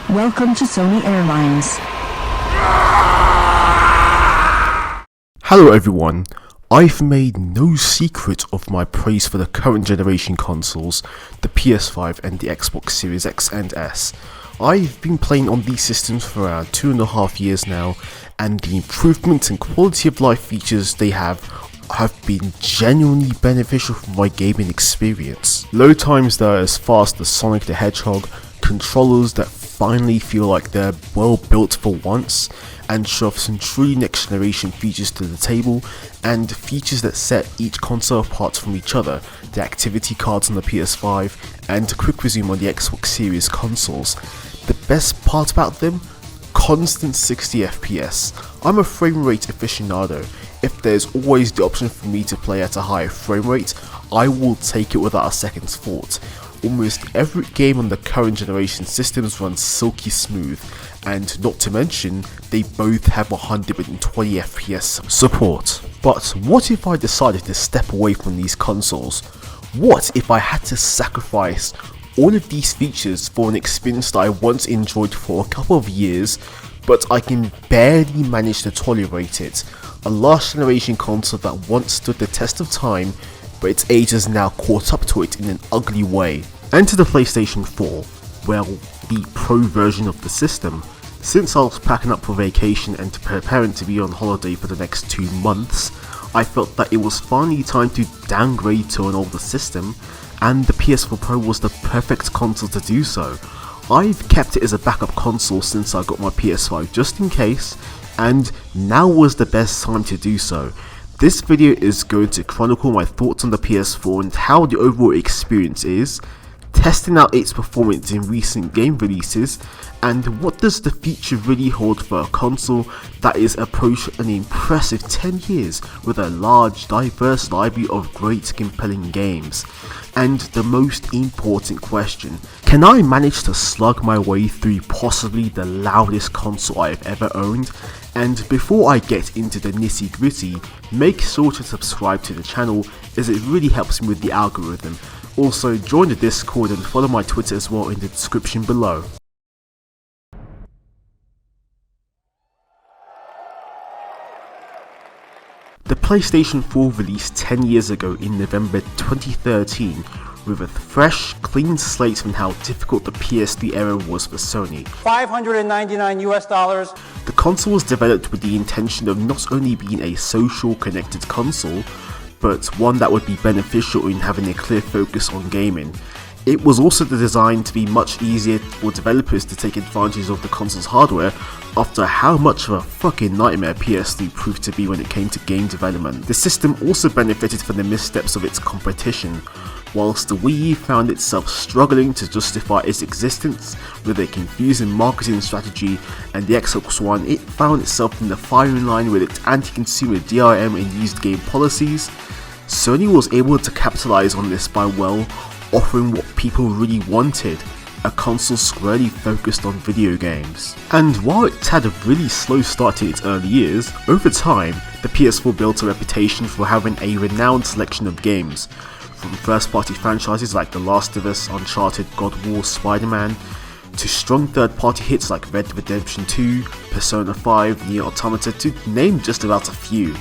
Welcome to Sony Airlines. Hello everyone, I've made no secret of my praise for the current generation consoles, the PS5 and the Xbox Series X and S. I've been playing on these systems for around 2.5 years now, and the improvements and quality of life features they have been genuinely beneficial for my gaming experience. Load times that are as fast as Sonic the Hedgehog, controllers that finally feel like they're well built for once, and show off some truly next generation features to the table, and features that set each console apart from each other, the activity cards on the PS5 and quick resume on the Xbox Series consoles. The best part about them? Constant 60 FPS. I'm a frame rate aficionado. If there's always the option for me to play at a higher frame rate, I will take it without a second's thought. Almost every game on the current generation systems runs silky smooth, and not to mention, they both have 120 FPS support. But what if I decided to step away from these consoles? What if I had to sacrifice all of these features for an experience that I once enjoyed for a couple of years, but I can barely manage to tolerate it? A last generation console that once stood the test of time, but its age has now caught up to it in an ugly way. Enter the PlayStation 4, well, the Pro version of the system. Since I was packing up for vacation and preparing to be on holiday for the next 2 months, I felt that it was finally time to downgrade to an older system, and the PS4 Pro was the perfect console to do so. I've kept it as a backup console since I got my PS5 just in case, and now was the best time to do so. This video is going to chronicle my thoughts on the PS4 and how the overall experience is, testing out its performance in recent game releases, and what does the future really hold for a console that is approaching an impressive 10 years with a large, diverse library of great, compelling games. And the most important question, can I manage to slug my way through possibly the loudest console I've ever owned? And before I get into the nitty gritty, make sure to subscribe to the channel as it really helps me with the algorithm. Also join the Discord and follow my Twitter as well in the description below. The PlayStation 4 released 10 years ago in November 2013 with a fresh, clean slate on how difficult the PS3 era was for Sony. $599 US. The console was developed with the intention of not only being a social, connected console, but one that would be beneficial in having a clear focus on gaming. It was also designed to be much easier for developers to take advantage of the console's hardware after how much of a fucking nightmare PS3 proved to be when it came to game development. The system also benefited from the missteps of its competition, whilst the Wii U found itself struggling to justify its existence with a confusing marketing strategy, and the Xbox One, it found itself in the firing line with its anti-consumer DRM and used game policies. Sony was able to capitalize on this by offering what people really wanted, a console squarely focused on video games. And while it had a really slow start in its early years, over time, the PS4 built a reputation for having a renowned selection of games, from first-party franchises like The Last of Us, Uncharted, God of War, Spider-Man, to strong third-party hits like Red Dead Redemption 2, Persona 5, Nier Automata, to name just about a few.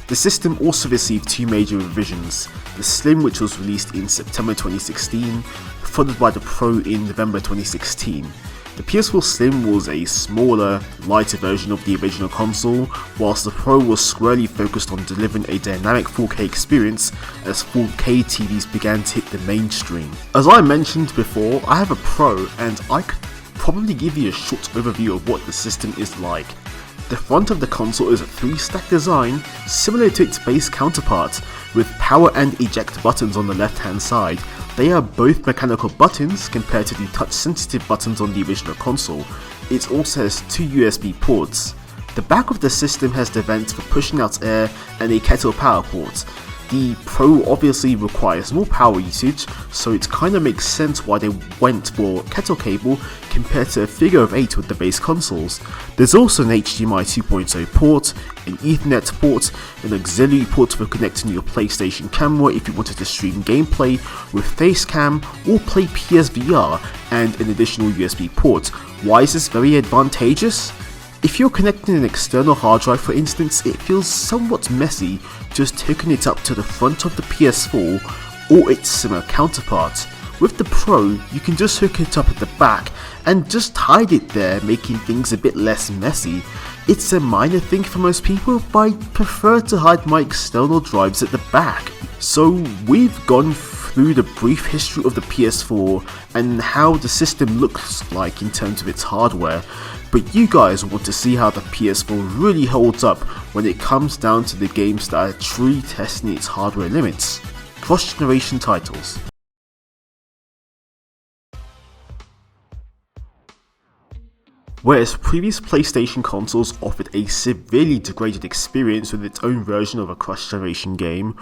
The system also received 2 major revisions, the Slim, which was released in September 2016, followed by the Pro in November 2016. The PS4 Slim was a smaller, lighter version of the original console, whilst the Pro was squarely focused on delivering a dynamic 4K experience as 4K TVs began to hit the mainstream. As I mentioned before, I have a Pro, and I could probably give you a short overview of what the system is like. The front of the console is a 3-stack design, similar to its base counterpart, with power and eject buttons on the left hand side. They are both mechanical buttons compared to the touch-sensitive buttons on the original console. It also has 2 USB ports. The back of the system has the vents for pushing out air and a kettle power port. The Pro obviously requires more power usage, so it kinda makes sense why they went for kettle cable compared to a figure of 8 with the base consoles. There's also an HDMI 2.0 port, an Ethernet port, an auxiliary port for connecting your PlayStation camera if you wanted to stream gameplay with Facecam or play PSVR, and an additional USB port. Why is this very advantageous? If you're connecting an external hard drive, for instance, it feels somewhat messy just hooking it up to the front of the PS4 or its similar counterpart. With the Pro, you can just hook it up at the back and just hide it there, making things a bit less messy. It's a minor thing for most people, but I prefer to hide my external drives at the back. So we've gone through the brief history of the PS4 and how the system looks like in terms of its hardware, but you guys want to see how the PS4 really holds up when it comes down to the games that are truly testing its hardware limits. Cross-generation titles. Whereas previous PlayStation consoles offered a severely degraded experience with its own version of a cross-generation game,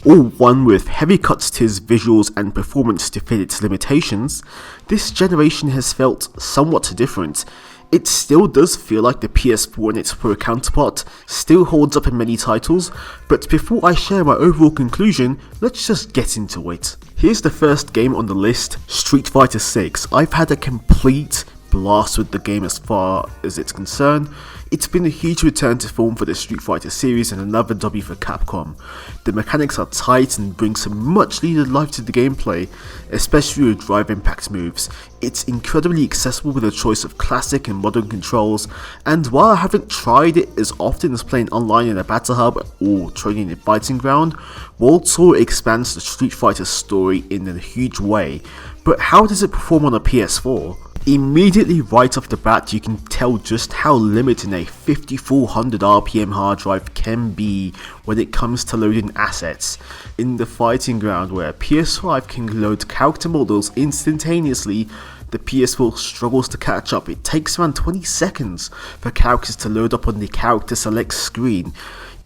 or one with heavy cuts to its visuals and performance to fit its limitations, this generation has felt somewhat different. It still does feel like the PS4 and its Pro counterpart still holds up in many titles, but before I share my overall conclusion, let's just get into it. Here's the first game on the list, Street Fighter 6. I've had a complete blast with the game as far as it's concerned. It's been a huge return to form for the Street Fighter series and another W for Capcom. The mechanics are tight and bring some much needed life to the gameplay, especially with drive impact moves. It's incredibly accessible with a choice of classic and modern controls, and while I haven't tried it as often as playing online in a battle hub or training in a fighting ground, World Tour expands the Street Fighter story in a huge way. But how does it perform on a PS4? Immediately right off the bat, you can tell just how limiting a 5400 RPM hard drive can be when it comes to loading assets. In the fighting ground where PS5 can load character models instantaneously, the PS4 struggles to catch up. It takes around 20 seconds for characters to load up on the character select screen.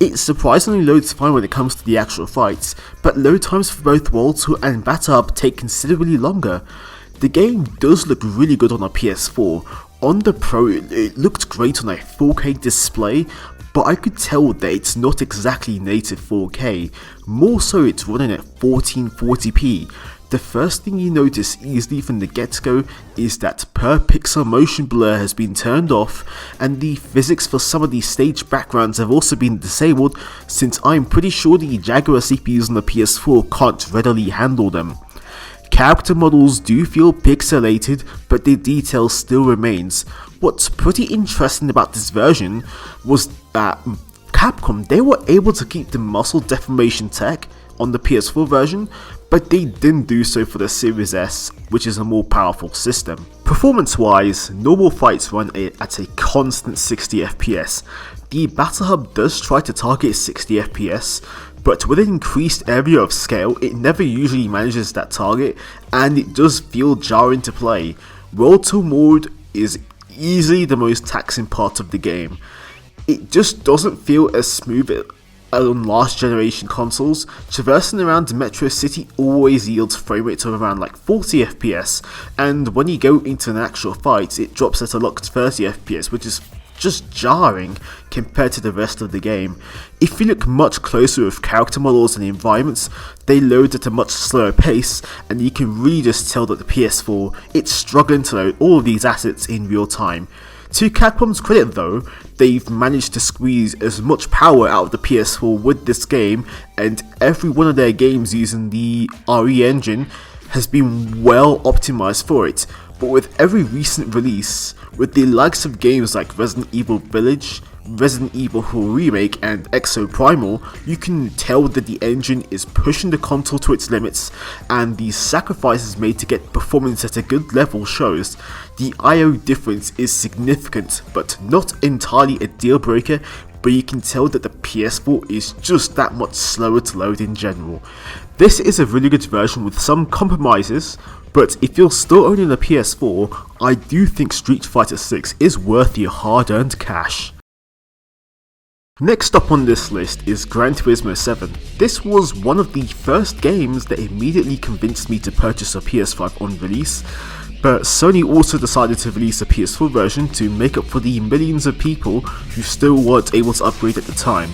It surprisingly loads fine when it comes to the actual fights, but load times for both World Tour and Battle Hub take considerably longer. The game does look really good on a PS4. On the Pro, it looked great on a 4K display, but I could tell that it's not exactly native 4K, more so it's running at 1440p. The first thing you notice easily from the get-go is that per pixel motion blur has been turned off, and the physics for some of these stage backgrounds have also been disabled, since I'm pretty sure the Jaguar CPUs on the PS4 can't readily handle them. Character models do feel pixelated, but the detail still remains. What's pretty interesting about this version was that Capcom, they were able to keep the muscle deformation tech on the PS4 version, but they didn't do so for the Series S, which is a more powerful system. Performance wise, normal fights run at a constant 60 FPS. The Battle Hub does try to target 60 FPS, but with an increased area of scale, it never usually manages that target, and it does feel jarring to play. World Tour mode is easily the most taxing part of the game. It just doesn't feel as smooth on last generation consoles. Traversing around Metro City always yields frame rates of around like 40 FPS, and when you go into an actual fight, it drops at a locked 30 FPS, which is just jarring compared to the rest of the game. If you look much closer with character models and environments, they load at a much slower pace, and you can really just tell that the PS4, it's struggling to load all of these assets in real time. To Capcom's credit though, they've managed to squeeze as much power out of the PS4 with this game, and every one of their games using the RE engine has been well optimized for it. But with every recent release, with the likes of games like Resident Evil Village, Resident Evil 4 Remake and Exo Primal, you can tell that the engine is pushing the console to its limits, and the sacrifices made to get performance at a good level shows. The I/O difference is significant, but not entirely a deal breaker, but you can tell that the PS4 is just that much slower to load in general. This is a really good version with some compromises, but if you're still owning a PS4, I do think Street Fighter 6 is worth your hard-earned cash. Next up on this list is Gran Turismo 7. This was one of the first games that immediately convinced me to purchase a PS5 on release, but Sony also decided to release a PS4 version to make up for the millions of people who still weren't able to upgrade at the time.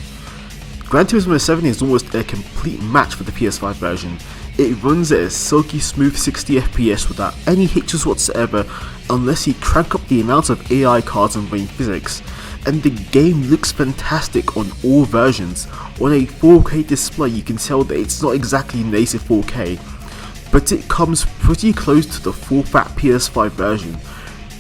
Gran Turismo 7 is almost a complete match for the PS5 version. It runs at a silky smooth 60 FPS without any hitches whatsoever unless you crank up the amount of AI cards and brain physics, and the game looks fantastic on all versions. On a 4K display you can tell that it's not exactly native 4K, but it comes pretty close to the full-fat PS5 version.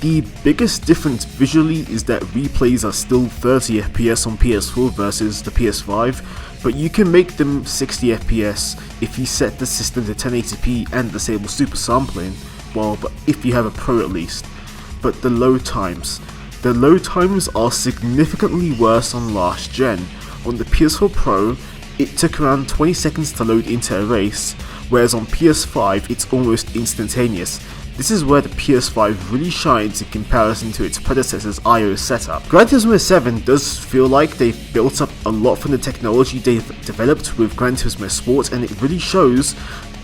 The biggest difference visually is that replays are still 30 FPS on PS4 versus the PS5, but you can make them 60 FPS if you set the system to 1080p and disable super sampling, well, but if you have a Pro at least. But the load times are significantly worse on last gen. On the PS4 Pro, it took around 20 seconds to load into a race, whereas on PS5 it's almost instantaneous. This is where the PS5 really shines in comparison to its predecessor's I/O setup. Gran Turismo 7 does feel like they've built up a lot from the technology they've developed with Gran Turismo Sport, and it really shows,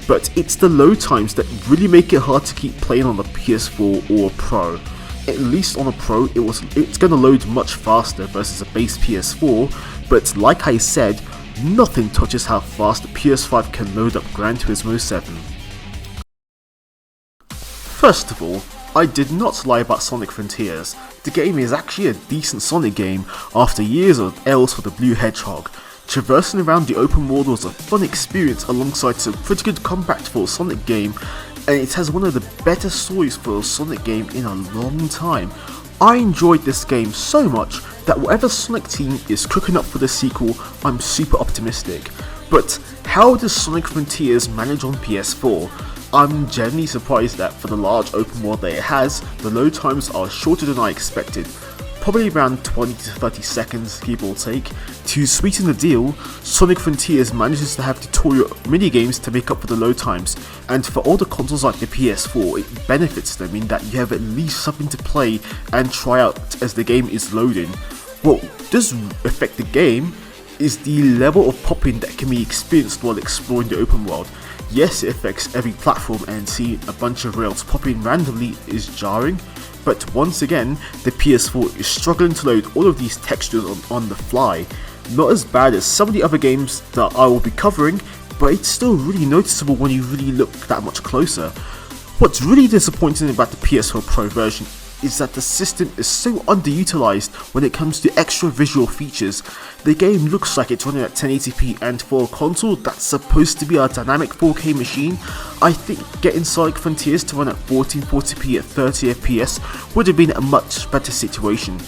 but it's the load times that really make it hard to keep playing on the PS4 or Pro. At least on a Pro, it's going to load much faster versus a base PS4, but like I said, nothing touches how fast the PS5 can load up Gran Turismo 7. First of all, I did not lie about Sonic Frontiers. The game is actually a decent Sonic game after years of L's for the Blue Hedgehog. Traversing around the open world was a fun experience alongside some pretty good combat for a Sonic game, and it has one of the better stories for a Sonic game in a long time. I enjoyed this game so much that whatever Sonic team is cooking up for the sequel, I'm super optimistic. But how does Sonic Frontiers manage on PS4? I'm genuinely surprised that for the large open world that it has, the load times are shorter than I expected. Probably around 20 to 30 seconds, give or take. To sweeten the deal, Sonic Frontiers manages to have tutorial minigames to make up for the load times, and for older consoles like the PS4, it benefits them in that you have at least something to play and try out as the game is loading. What does affect the game is the level of popping that can be experienced while exploring the open world. Yes, it affects every platform, and seeing a bunch of rails popping randomly is jarring, but once again, the PS4 is struggling to load all of these textures on the fly. Not as bad as some of the other games that I will be covering, but it's still really noticeable when you really look that much closer. What's really disappointing about the PS4 Pro version is that the system is so underutilized when it comes to extra visual features. The game looks like it's running at 1080p, and for a console that's supposed to be a dynamic 4K machine, I think getting Sonic Frontiers to run at 1440p at 30 FPS would have been a much better situation.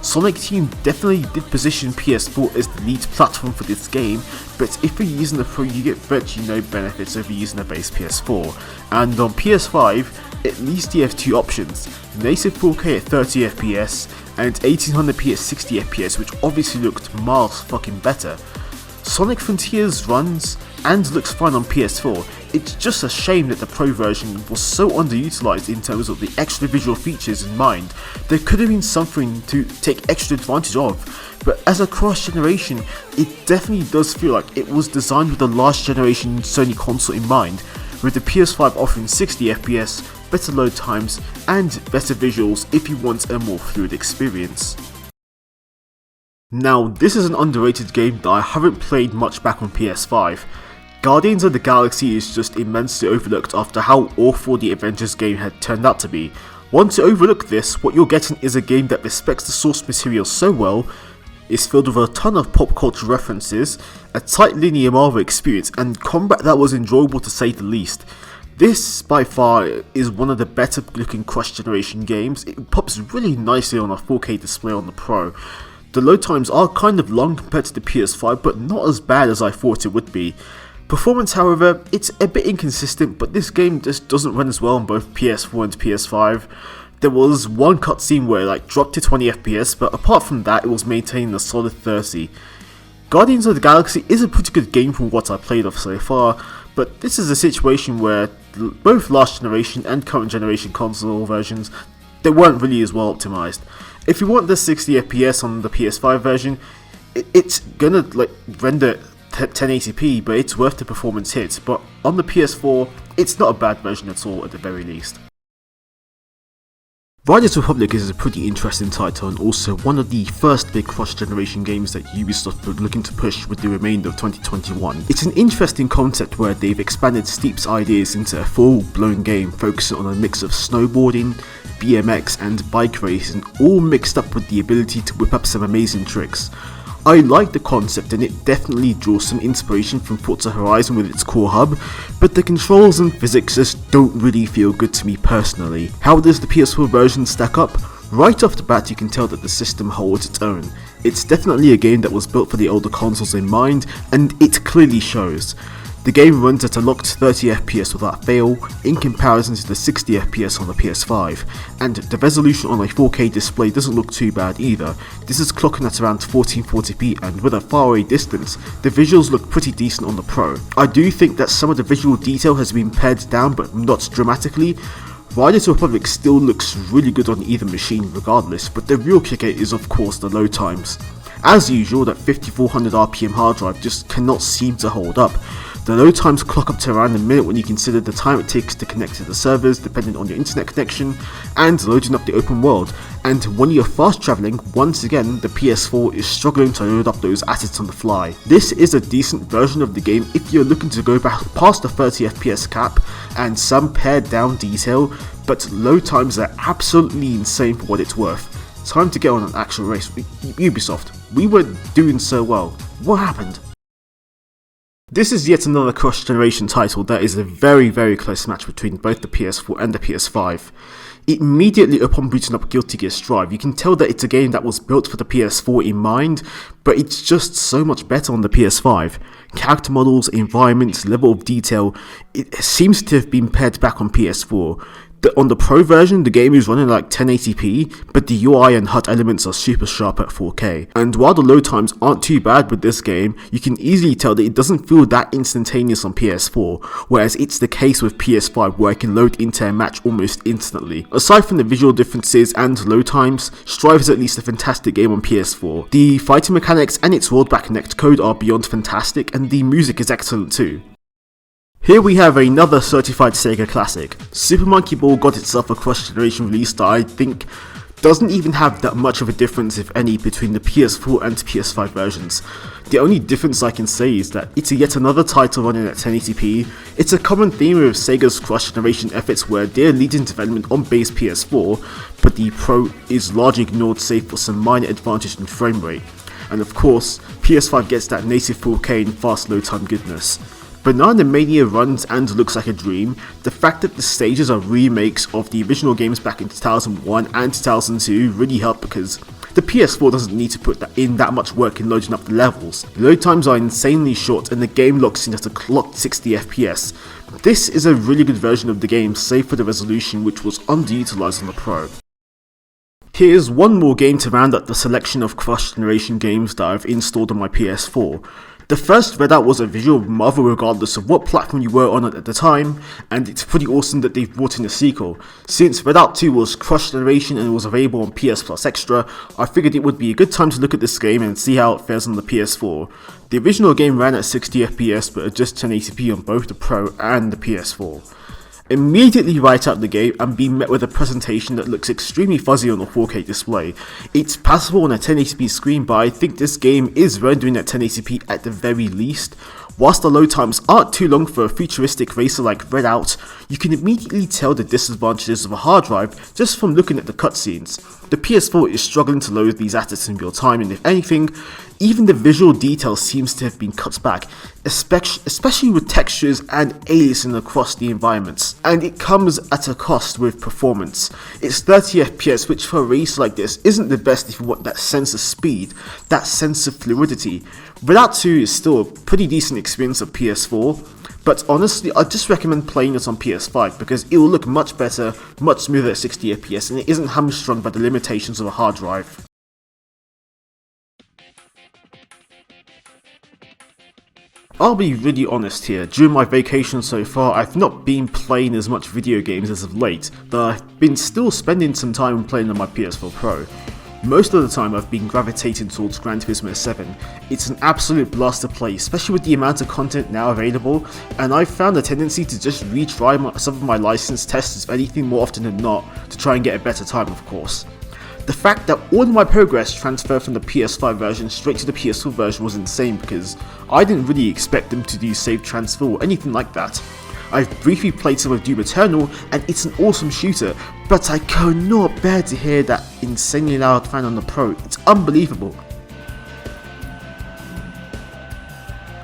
Sonic Team definitely did position PS4 as the lead platform for this game, but if you're using the Pro you get virtually no benefits over using a base PS4, and on PS5 at least you have two options, native 4K at 30 FPS and 1800p at 60 FPS, which obviously looked miles fucking better. Sonic Frontiers runs and looks fine on PS4, it's just a shame that the Pro version was so underutilized in terms of the extra visual features in mind. There could have been something to take extra advantage of, but as a cross generation, it definitely does feel like it was designed with the last generation Sony console in mind, with the PS5 offering 60 FPS, better load times, and better visuals if you want a more fluid experience. Now, this is an underrated game that I haven't played much back on PS5. Guardians of the Galaxy is just immensely overlooked after how awful the Avengers game had turned out to be. Once you overlook this, what you're getting is a game that respects the source material so well, is filled with a ton of pop culture references, a tight linear Marvel experience, and combat that was enjoyable to say the least. This, by far, is one of the better looking cross-generation games. It pops really nicely on a 4K display on the Pro. The load times are kind of long compared to the PS5, but not as bad as I thought it would be. Performance, however, it's a bit inconsistent, but this game just doesn't run as well on both PS4 and PS5. There was one cutscene where it dropped to 20 FPS, but apart from that, it was maintaining a solid 30. Guardians of the Galaxy is a pretty good game from what I played of so far, but this is a situation where both last generation and current generation console versions, they weren't really as well optimized. If you want the 60 FPS on the PS5 version, it's gonna like render 1080p, but it's worth the performance hit. But on the PS4, it's not a bad version at all, at the very least. Riders Republic is a pretty interesting title and also one of the first big cross-generation games that Ubisoft were looking to push with the remainder of 2021. It's an interesting concept where they've expanded Steep's ideas into a full-blown game focusing on a mix of snowboarding, BMX and bike racing, all mixed up with the ability to whip up some amazing tricks. I like the concept and it definitely draws some inspiration from Forza Horizon with its core hub, but the controls and physics just don't really feel good to me personally. How does the PS4 version stack up? Right off the bat you can tell that the system holds its own. It's definitely a game that was built for the older consoles in mind, and it clearly shows. The game runs at a locked 30 FPS without fail, in comparison to the 60 FPS on the PS5, and the resolution on a 4K display doesn't look too bad either. This is clocking at around 1440p, and with a faraway distance, the visuals look pretty decent on the Pro. I do think that some of the visual detail has been pared down, but not dramatically. Riders Republic still looks really good on either machine regardless, but the real kicker is of course the load times. As usual, that 5400 RPM hard drive just cannot seem to hold up. The load times clock up to around a minute when you consider the time it takes to connect to the servers depending on your internet connection and loading up the open world, and when you're fast travelling, once again the PS4 is struggling to load up those assets on the fly. This is a decent version of the game if you're looking to go back past the 30 FPS cap and some pared down detail, but load times are absolutely insane for what it's worth. Time to get on an actual race. Ubisoft, we were doing so well. What happened? This is yet another cross-generation title that is a very close match between both the PS4 and the PS5. Immediately upon booting up Guilty Gear Strive, you can tell that it's a game that was built for the PS4 in mind, but it's just so much better on the PS5. Character models, environments, level of detail, it seems to have been pared back on PS4. On the Pro version, the game is running like 1080p, but the UI and HUD elements are super sharp at 4K. And while the load times aren't too bad with this game, you can easily tell that it doesn't feel that instantaneous on PS4, whereas it's the case with PS5 where I can load into a match almost instantly. Aside from the visual differences and load times, Strive is at least a fantastic game on PS4. The fighting mechanics and its rollback netcode are beyond fantastic, and the music is excellent too. Here we have another certified Sega classic. Super Monkey Ball got itself a cross-generation release that I think doesn't even have that much of a difference, if any, between the PS4 and PS5 versions. The only difference I can say is that it's yet another title running at 1080p. It's a common theme with Sega's cross-generation efforts where they're leading development on base PS4, but the Pro is largely ignored save for some minor advantage in frame rate. And of course, PS5 gets that native 4K and fast load time goodness. Banana Mania runs and looks like a dream. The fact that the stages are remakes of the original games back in 2001 and 2002 really help because the PS4 doesn't need to put in that much work in loading up the levels. The load times are insanely short and the game locks in at a clocked 60 FPS. This is a really good version of the game save for the resolution which was underutilized on the Pro. Here's one more game to round up the selection of cross-generation games that I've installed on my PS4. The first Redout was a visual marvel regardless of what platform you were on at the time, and it's pretty awesome that they've brought in a sequel. Since Redout 2 was cross-generation and was available on PS Plus Extra, I figured it would be a good time to look at this game and see how it fares on the PS4. The original game ran at 60 FPS but at just 1080p on both the Pro and the PS4. Immediately right out the gate, I'm being met with a presentation that looks extremely fuzzy on a 4K display. It's passable on a 1080p screen, but I think this game is rendering at 1080p at the very least. Whilst the load times aren't too long for a futuristic racer like Redout, you can immediately tell the disadvantages of a hard drive just from looking at the cutscenes. The PS4 is struggling to load these assets in real time, and if anything, even the visual detail seems to have been cut back, especially with textures and aliasing across the environments. And it comes at a cost with performance. It's 30 FPS, which for a race like this isn't the best if you want that sense of speed, that sense of fluidity. Redout 2 is still a pretty decent experience of PS4, but honestly I just recommend playing it on PS5 because it will look much better, much smoother at 60 FPS, and it isn't hamstrung by the limitations of a hard drive. I'll be really honest here, during my vacation so far I've not been playing as much video games as of late, but I've been still spending some time playing on my PS4 Pro. Most of the time I've been gravitating towards Gran Turismo 7. It's an absolute blast to play, especially with the amount of content now available, and I've found a tendency to just retry some of my licensed tests, if anything, more often than not, to try and get a better time, of course. The fact that all of my progress transferred from the PS5 version straight to the PS4 version was insane, because I didn't really expect them to do save transfer or anything like that. I've briefly played some of Doom Eternal, and it's an awesome shooter, but I cannot bear to hear that insanely loud fan on the Pro. It's unbelievable.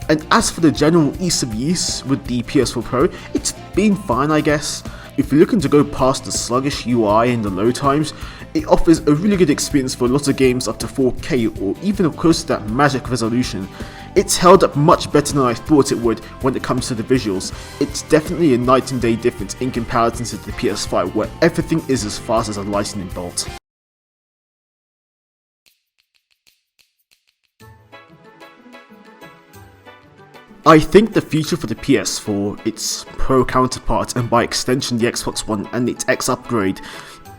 And as for the general ease of use with the PS4 Pro, it's been fine, I guess. If you're looking to go past the sluggish UI and the load times, it offers a really good experience for a lot of games up to 4K or even close to that magic resolution. It's held up much better than I thought it would when it comes to the visuals. It's definitely a night and day difference in comparison to the PS5, where everything is as fast as a lightning bolt. I think the future for the PS4, its Pro counterpart, and by extension the Xbox One and its X upgrade,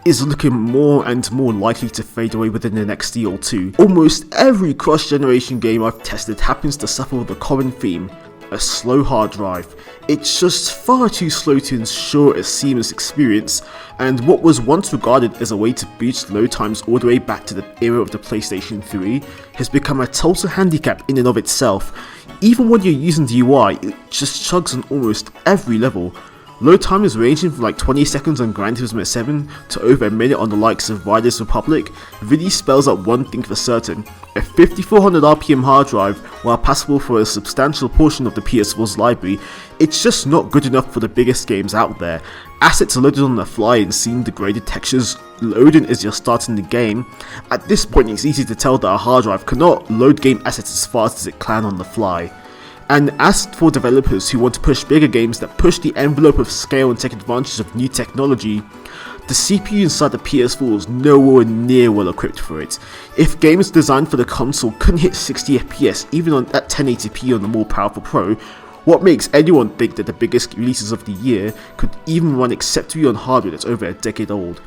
is looking more and more likely to fade away within the next year or two. Almost every cross-generation game I've tested happens to suffer with a common theme: a slow hard drive. It's just far too slow to ensure a seamless experience, and what was once regarded as a way to boost load times all the way back to the era of the PlayStation 3 has become a total handicap in and of itself. Even when you're using the UI, it just chugs on almost every level. Load time is ranging from like 20 seconds on Gran Turismo 7 to over a minute on the likes of Riders Republic. Really spells out one thing for certain: a 5400 RPM hard drive, while passable for a substantial portion of the PS4's library, it's just not good enough for the biggest games out there. Assets are loaded on the fly and seeing degraded textures loading as you're starting the game. At this point it's easy to tell that a hard drive cannot load game assets as fast as it can on the fly. And as for developers who want to push bigger games that push the envelope of scale and take advantage of new technology, the CPU inside the PS4 is nowhere near well equipped for it. If games designed for the console couldn't hit 60 FPS even at 1080p on the more powerful Pro, what makes anyone think that the biggest releases of the year could even run acceptably on hardware that's over a decade old?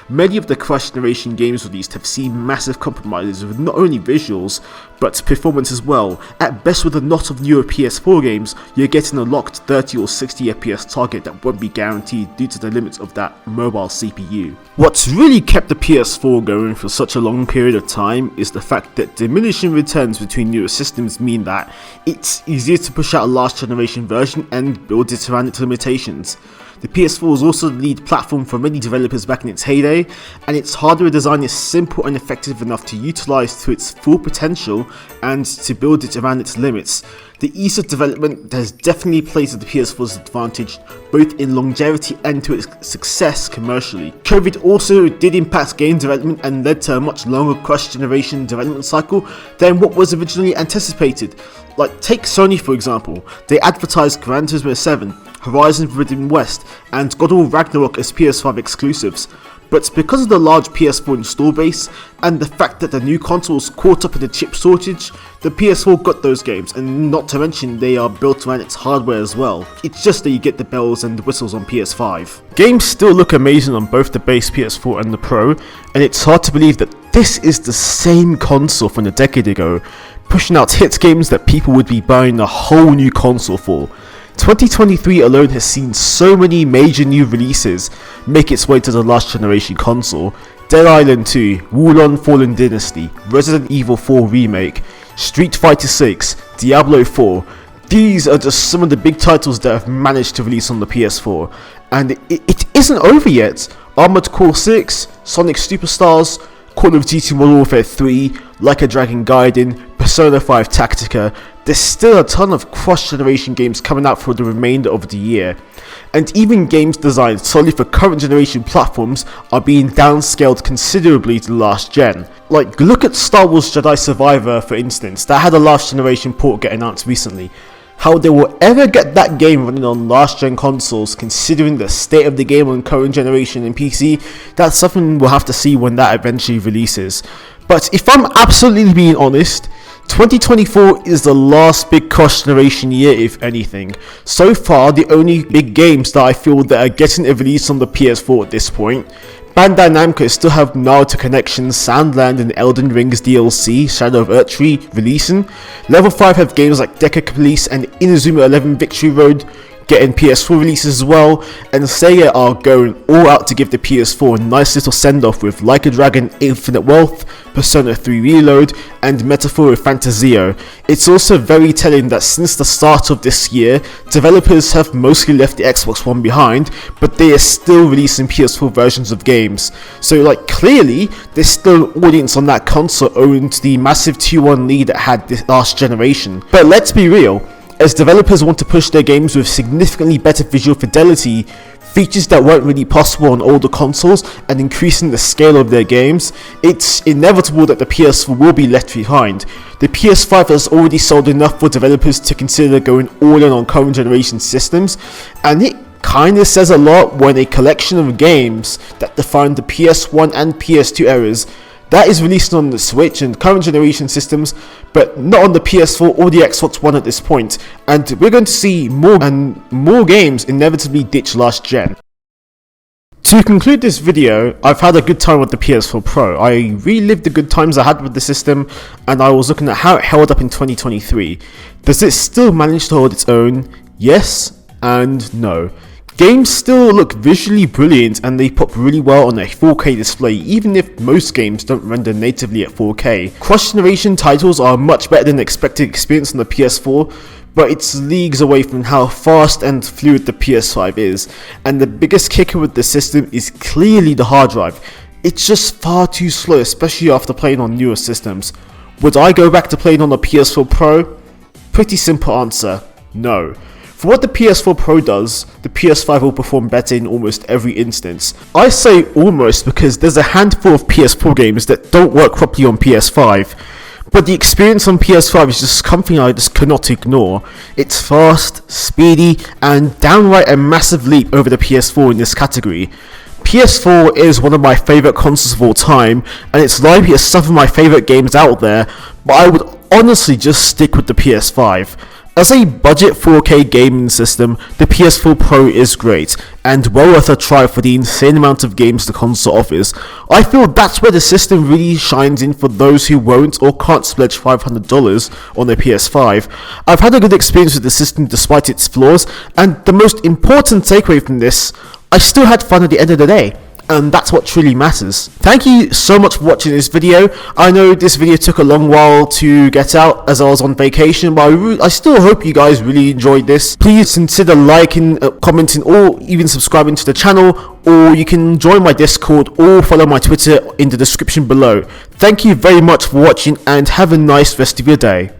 Many of the cross-generation games released have seen massive compromises with not only visuals, but performance as well. At best, with a lot of newer PS4 games, you're getting a locked 30 or 60 FPS target that won't be guaranteed due to the limits of that mobile CPU. What's really kept the PS4 going for such a long period of time is the fact that diminishing returns between newer systems mean that it's easier to push out a last generation version and build it around its limitations. The PS4 was also the lead platform for many developers back in its heyday, and its hardware design is simple and effective enough to utilise to its full potential and to build it around its limits. The ease of development has definitely played to the PS4's advantage, both in longevity and to its success commercially. COVID also did impact game development and led to a much longer cross-generation development cycle than what was originally anticipated. Like, take Sony for example. They advertised Gran Turismo 7, Horizon Forbidden West, and God of War Ragnarok as PS5 exclusives. But because of the large PS4 install base, and the fact that the new consoles caught up in the chip shortage, the PS4 got those games, and not to mention they are built around its hardware as well. It's just that you get the bells and the whistles on PS5. Games still look amazing on both the base PS4 and the Pro, and it's hard to believe that this is the same console from a decade ago, pushing out hit games that people would be buying a whole new console for. 2023 alone has seen so many major new releases make its way to the last generation console. Dead Island 2, Wulong Fallen Dynasty, Resident Evil 4 Remake, Street Fighter 6, Diablo 4. These are just some of the big titles that have managed to release on the PS4. And it isn't over yet. Armored Core 6, Sonic Superstars, Call of Duty Modern Warfare 3, Like a Dragon Gaiden, Persona 5 Tactica. There's still a ton of cross-generation games coming out for the remainder of the year. And even games designed solely for current generation platforms are being downscaled considerably to the last gen. Like, look at Star Wars Jedi Survivor for instance, that had a last generation port get announced recently. How they will ever get that game running on last gen consoles, considering the state of the game on current generation and PC, that's something we'll have to see when that eventually releases. But if I'm absolutely being honest, 2024 is the last big cross-generation year, if anything. So far, the only big games that I feel that are getting a release on the PS4 at this point, Bandai Namco still have Naruto Connection, Sandland and Elden Ring's DLC, Shadow of Erdtree, releasing. Level 5 have games like Deca Police and Inazuma 11 Victory Road getting PS4 releases as well, and Sega are going all out to give the PS4 a nice little send-off with Like a Dragon Infinite Wealth, Persona 3 Reload, and Metaphor Fantasio. It's also very telling that since the start of this year, developers have mostly left the Xbox One behind, but they are still releasing PS4 versions of games. So like clearly, there's still an audience on that console owing to the massive 2-1 lead it had this last generation. But let's be real, as developers want to push their games with significantly better visual fidelity, features that weren't really possible on older consoles, and increasing the scale of their games, it's inevitable that the PS4 will be left behind. The PS5 has already sold enough for developers to consider going all in on current generation systems, and it kinda says a lot when a collection of games that define the PS1 and PS2 eras that is released on the Switch and current generation systems, but not on the PS4 or the Xbox One at this point, and we're going to see more and more games inevitably ditch last gen. To conclude this video, I've had a good time with the PS4 Pro. I relived the good times I had with the system, and I was looking at how it held up in 2023. Does it still manage to hold its own? Yes and no. Games still look visually brilliant and they pop really well on a 4K display, even if most games don't render natively at 4K. Cross-generation titles are much better than the expected experience on the PS4, but it's leagues away from how fast and fluid the PS5 is, and the biggest kicker with the system is clearly the hard drive. It's just far too slow, especially after playing on newer systems. Would I go back to playing on the PS4 Pro? Pretty simple answer, no. For what the PS4 Pro does, the PS5 will perform better in almost every instance. I say almost because there's a handful of PS4 games that don't work properly on PS5, but the experience on PS5 is just something I just cannot ignore. It's fast, speedy, and downright a massive leap over the PS4 in this category. PS4 is one of my favourite consoles of all time, and its library has some of my favourite games out there, but I would honestly just stick with the PS5. As a budget 4K gaming system, the PS4 Pro is great, and well worth a try for the insane amount of games the console offers. I feel that's where the system really shines in for those who won't or can't spledge $500 on their PS5. I've had a good experience with the system despite its flaws, and the most important takeaway from this, I still had fun at the end of the day. And that's what truly matters. Thank you so much for watching this video. I know this video took a long while to get out as I was on vacation, but I still hope you guys really enjoyed this. Please consider liking, commenting, or even subscribing to the channel, or you can join my Discord or follow my Twitter in the description below. Thank you very much for watching and have a nice rest of your day.